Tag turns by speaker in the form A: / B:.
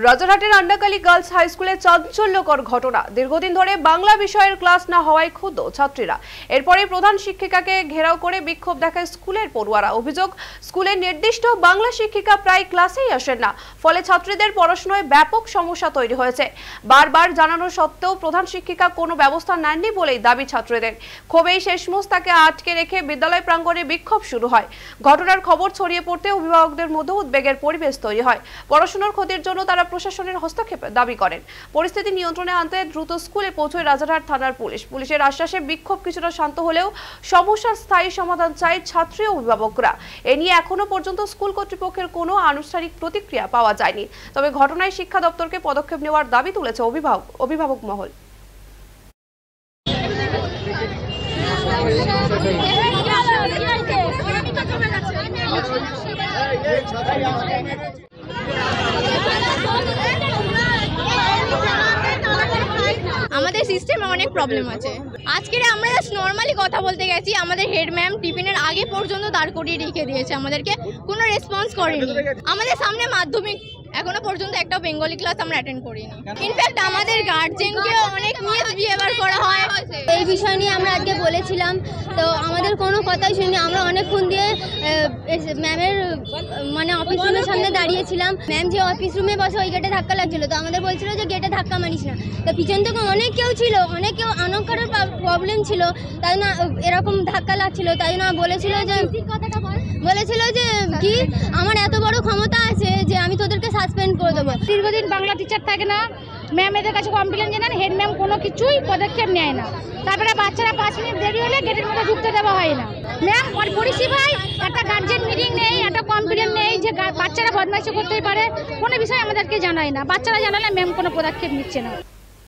A: রাজারহাটের আন্ডাকালী girls high স্কুলে চাঞ্চল্যকর ঘটনা। দীর্ঘদিন ধরে বাংলা বিষয়ের ক্লাস না হওয়ায় ক্ষুব্ধ ছাত্রীরা। এরপরে প্রধান শিক্ষিকাকে ঘেরাও করে বিক্ষোভ দেখায় স্কুলের পড়ুয়ারা। অভিযোগ, স্কুলের নির্দিষ্ট বাংলা শিক্ষিকা প্রায় ক্লাসেই আসেন না, ফলে ছাত্রীদের পড়াশোনায় ব্যাপক সমস্যা তৈরি হয়েছে। বারবার জানানো সত্ত্বেও প্রধান শিক্ষিকা কোনো ব্যবস্থা নেননি বলেই দাবি ছাত্রীদের। ক্ষোভেই শেষমেশ তাকে আটকে রেখে বিদ্যালয় প্রাঙ্গণে বিক্ষোভ শুরু হয়। ঘটনার খবর ছড়িয়ে পড়তে অভিভাবকদের মধ্যে উদ্বেগের পরিবেশ তৈরি হয়। পড়াশোনার ক্ষতির জন্য তারা প্রশাসনের হস্তক্ষেপ দাবি করেন। পরিস্থিতি নিয়ন্ত্রণে আনতে দ্রুত স্কুলে পৌঁছয় রাজারহাট থানার পুলিশ। পুলিশের আশ্বাসে বিক্ষোভ কিছুটা শান্ত হলেও সমস্যার স্থায়ী সমাধান চাই ছাত্রী ও অভিভাবকরা। এ নিয়ে এখনো পর্যন্ত স্কুল কর্তৃপক্ষের কোনো আনুষ্ঠানিক প্রতিক্রিয়া পাওয়া যায়নি। তবে ঘটনায় শিক্ষা দপ্তরকে পদক্ষেপ নেওয়ার দাবি তুলেছে অভিভাবক মহল।
B: আমাদের সিস্টেমে অনেক প্রবলেম আছে। আজকে আমরা জাস্ট নর্মালি কথা বলতে গেছি, আমাদের হেড ম্যাম টিফিনের আগে পর্যন্ত দাঁড় করিয়ে রেখে দিয়েছে, আমাদেরকে কোনো রেসপন্স করেনি। আমাদের সামনে মাধ্যমিক, এখনো পর্যন্ত একটা বেঙ্গলি ক্লাস আমরা অ্যাটেন্ড করি না। ইনফ্যাক্ট আমাদের গার্জেনকে অনেক মিসবিহেভিয়ার করা হয়।
C: এই বিষয় নিয়ে আমরা আজকে বলেছিলাম, তো আমাদের কোনো কথাই শুনি। আমরা অনেকক্ষণ দিয়ে ম্যামের অফিস রুমের সামনে দাঁড়িয়েছিলাম। ম্যাম যে অফিস রুমে বসে ওই গেটে ধাক্কা লাগছিল, তো আমাদের বলছিল যে গেটে ধাক্কা মারিস না। তো পিছন থেকে অনেক কেউ ছিল, অনেক কেউ অনক্ষরের প্রবলেম ছিল, তাই না এরকম ধাক্কা লাগছিল। তাই না বলেছিল যে কি আমার এত বড় ক্ষমতা আছে যে আমি তোদেরকে সাসপেন্ড করে দেবো।
D: দীর্ঘদিন বাংলা টিচার থাকে না, ম্যাম এদের কাছে কমপ্লেন জানান, হেড ম্যাম কোনো কিছুই পদক্ষেপ নেয় না। তারপরে বাচ্চারা 5 মিনিট দেরি হলে গেটের মধ্যে ঢুকতে দেওয়া হয় না। ম্যাম পরিষেবায় একটা গার্জেন মিটিং নেই, একটা কমপ্লেন নেই যে বাচ্চারা বদমাইশি করতেই পারে, কোনো বিষয় আমাদেরকে জানায় না। বাচ্চারা জানালে ম্যাম কোনো পদক্ষেপ নিচ্ছে না।